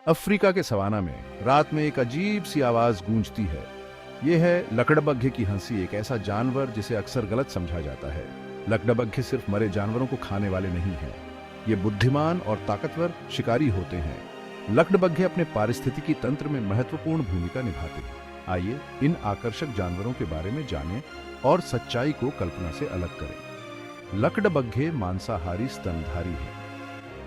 Africa के savanna में रात में एक अजीब सी आवाज गूंजती है। यह है लकड़बग्घे की हंसी, एक ऐसा जानवर जिसे अक्सर गलत समझा जाता है। लकड़बग्घे सिर्फ मरे जानवरों को खाने वाले नहीं हैं। ये बुद्धिमान और ताकतवर शिकारी होते हैं। लकड़बग्घे अपने पारिस्थितिकी तंत्र में महत्वपूर्ण भूमिका निभाते हैं। आइए इन आकर्षक जानवरों के बारे में जानें और सच्चाई को कल्पना से अलग करें। लकड़बग्घे मांसाहारी स्तनधारी हैं।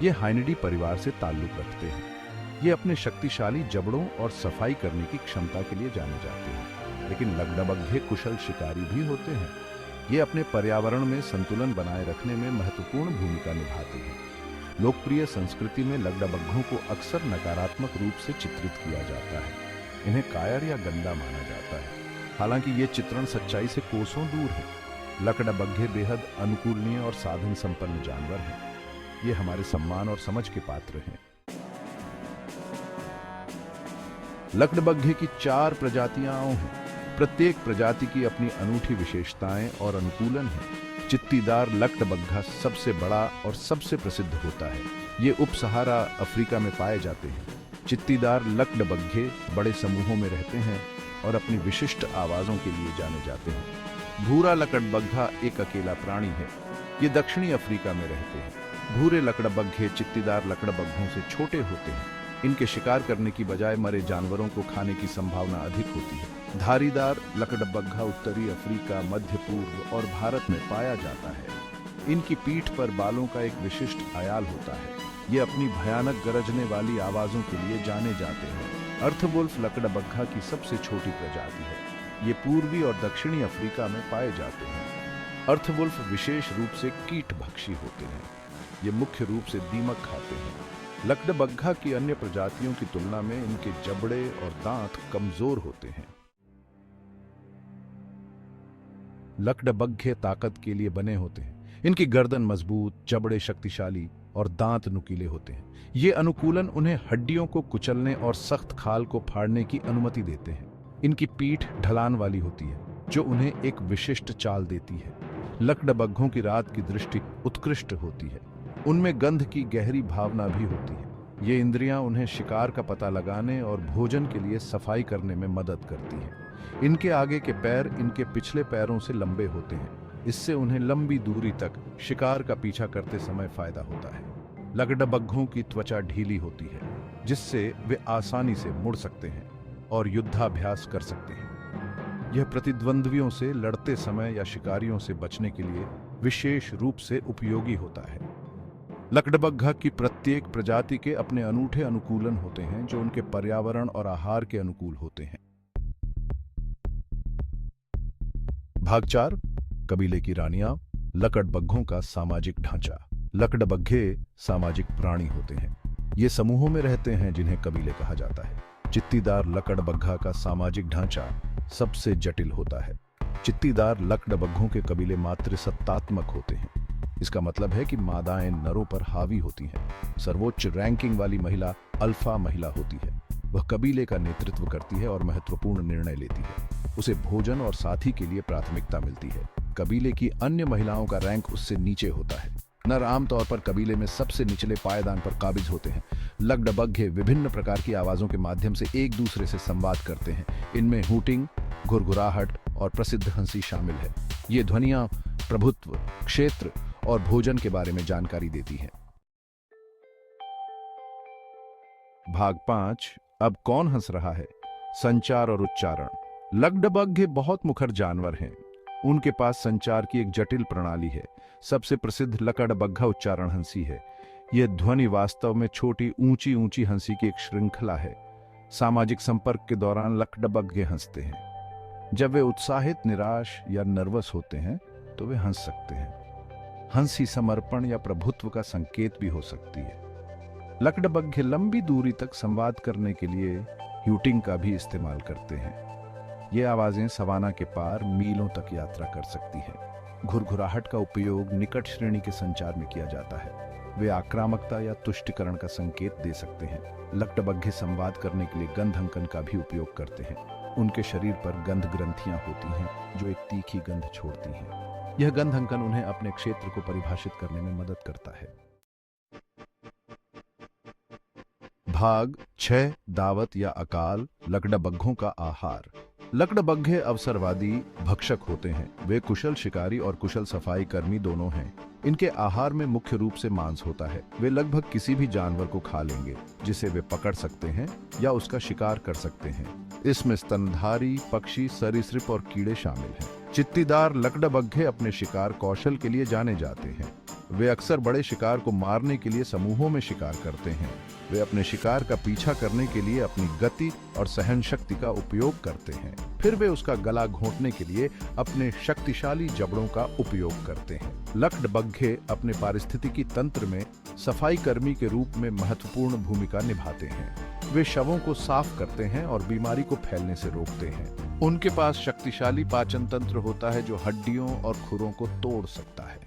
ये हाइनिडी परिवार से ताल्लुक रखते हैं। ये अपने शक्तिशाली जबड़ों और सफाई करने की क्षमता के लिए जाने जाते हैं। लेकिन लकड़बग्घे कुशल शिकारी भी होते हैं। ये अपने पर्यावरण में संतुलन बनाए रखने में महत्वपूर्ण भूमिका निभाते हैं। लोकप्रिय संस्कृति में लकड़बग्घों को अक्सर नकारात्मक रूप से चित्रित किया जाता है। इन्हें कायर या गंदा माना जाता है, हालांकि ये चित्रण सच्चाई से कोसों दूर है। लकड़बग्घे बेहद अनुकूलनीय और साधन संपन्न जानवर हैं। ये हमारे सम्मान और समझ के पात्र हैं। लकड़बग्घे की 4 प्रजातियां हैं। प्रत्येक प्रजाति की अपनी अनूठी विशेषताएं और अनुकूलन है। चित्तीदार लकड़बग्घा सबसे बड़ा और सबसे प्रसिद्ध होता है। ये उप सहारा अफ्रीका में पाए जाते हैं। चित्तीदार लकड़बग्घे बड़े समूहों में रहते हैं और अपनी विशिष्ट आवाजों के लिए जाने जाते हैं। भूरा लकड़बग्घा एक अकेला प्राणी है। ये दक्षिणी अफ्रीका में रहते हैं। भूरे लकड़बग्घे चित्तीदार लकड़बग्घों से छोटे होते हैं। इनके शिकार करने की बजाय मरे जानवरों को खाने की संभावना अधिक होती है। धारीदार लकड़बग्घा उत्तरी अफ्रीका, मध्य पूर्व और भारत में पाया जाता है। इनकी पीठ पर बालों का एक विशिष्ट आयाल होता है। ये अपनी भयानक गरजने वाली आवाजों के लिए जाने जाते हैं। अर्थवुल्फ लकड़बग्घा की सबसे छोटी प्रजाति है। ये पूर्वी और दक्षिणी अफ्रीका में पाए जाते हैं। अर्थवुल्फ विशेष रूप से कीटभक्षी होते हैं। ये मुख्य रूप से दीमक खाते हैं। लकड़बग्घा की अन्य प्रजातियों की तुलना में इनके जबड़े और दांत कमजोर होते हैं। लकड़बग्घे ताकत के लिए बने होते हैं। इनकी गर्दन मजबूत, जबड़े शक्तिशाली और दांत नुकीले होते हैं। ये अनुकूलन उन्हें हड्डियों को कुचलने और सख्त खाल को फाड़ने की अनुमति देते हैं। इनकी पीठ ढलान वाली होती है, जो उन्हें एक विशिष्ट चाल देती है। लकड़बग्घों की रात की दृष्टि उत्कृष्ट होती है। उनमें गंध की गहरी भावना भी होती है। ये इंद्रियां उन्हें शिकार का पता लगाने और भोजन के लिए सफाई करने में मदद करती हैं। इनके आगे के पैर इनके पिछले पैरों से लंबे होते हैं। इससे उन्हें लंबी दूरी तक शिकार का पीछा करते समय फायदा होता है। लकड़बग्घों की त्वचा ढीली होती है, जिससे वे आसानी से मुड़ सकते हैं और युद्धाभ्यास कर सकते हैं। यह प्रतिद्वंद्वियों से लड़ते समय या शिकारियों से बचने के लिए विशेष रूप से उपयोगी होता है। लकड़बग्घा की प्रत्येक प्रजाति के अपने अनूठे अनुकूलन होते हैं, जो उनके पर्यावरण और आहार के अनुकूल होते हैं। भाग 4, कबीले की रानियां, लकड़बग्घों का सामाजिक ढांचा। लकड़बग्घे सामाजिक प्राणी होते हैं। ये समूहों में रहते हैं, जिन्हें कबीले कहा जाता है। चित्तीदार लकड़बग्घा का सामाजिक ढांचा सबसे जटिल होता है। चित्तीदार लकड़बग्घों के कबीले मातृसत्तात्मक होते हैं। इसका मतलब है कि मादाएं नरों पर हावी होती हैं। सर्वोच्च रैंकिंग वाली महिला अल्फा महिला होती है। वह कबीले का नेतृत्व करती है और महत्वपूर्ण निर्णय लेती है। उसे भोजन और साथी के लिए प्राथमिकता मिलती है। कबीले की अन्य महिलाओं का रैंक उससे नीचे होता है। नर आमतौर पर कबीले में सबसे निचले पायदान पर काबिज होते हैं। लकड़बग्घे विभिन्न प्रकार की आवाजों के माध्यम से एक दूसरे से संवाद करते हैं। इनमें हूटिंग, घुरघुराहट और प्रसिद्ध हंसी शामिल है। ये ध्वनियां प्रभुत्व, क्षेत्र और भोजन के बारे में जानकारी देती हैं। भाग 5, अब कौन हंस रहा है? संचार और उच्चारण। लकड़बग्घे बहुत मुखर जानवर हैं। उनके पास संचार की एक जटिल प्रणाली है। सबसे प्रसिद्ध लकड़बग्घा उच्चारण हंसी है। यह ध्वनि वास्तव में छोटी ऊंची ऊंची हंसी की एक श्रृंखला है। सामाजिक संपर्क के दौरान लकड़बग्घे हंसते हैं। जब वे उत्साहित, निराश या नर्वस होते हैं तो वे हंस सकते हैं। हंसी समर्पण या प्रभुत्व का संकेत भी हो सकती है। लकड़बग्घे लंबी दूरी तक संवाद करने के लिए ह्यूटिंग का भी इस्तेमाल करते हैं। ये आवाजें सवाना के पार मीलों तक यात्रा कर सकती हैं। घुरघुराहट का उपयोग निकट श्रेणी के संचार में किया जाता है। वे आक्रामकता या तुष्टिकरण का संकेत दे सकते हैं। लकड़बग्घे संवाद करने के लिए गंध अंकन का भी उपयोग करते हैं। उनके शरीर पर गंध ग्रंथियां होती हैं, जो एक तीखी गंध छोड़ती हैं। यह गंध अंकन उन्हें अपने क्षेत्र को परिभाषित करने में मदद करता है। भाग 6 दावत या अकाल लकड़बग्घों का आहार। लकड़बग्घे अवसरवादी भक्षक होते हैं। वे कुशल शिकारी और कुशल सफाई कर्मी दोनों हैं। इनके आहार में मुख्य रूप से मांस होता है। वे लगभग किसी भी जानवर को खा लेंगे जिसे वे पकड़ सकते हैं या उसका शिकार कर सकते हैं। इसमें स्तनधारी, पक्षी, सरीसृप और कीड़े शामिल हैं। चित्तीदार लकड़बग्घे अपने शिकार कौशल के लिए जाने जाते हैं। वे अक्सर बड़े शिकार को मारने के लिए समूहों में शिकार करते हैं। वे अपने शिकार का पीछा करने के लिए अपनी गति और सहन शक्ति का उपयोग करते हैं। फिर वे उसका गला घोंटने के लिए अपने शक्तिशाली जबड़ों का उपयोग करते हैं। लकड़बग्घे अपने पारिस्थितिकी तंत्र में सफाई कर्मी के रूप में महत्वपूर्ण भूमिका निभाते हैं। वे शवों को साफ करते हैं और बीमारी को फैलने से रोकते हैं। उनके पास शक्तिशाली पाचन तंत्र होता है जो हड्डियों और खुरों को तोड़ सकता है।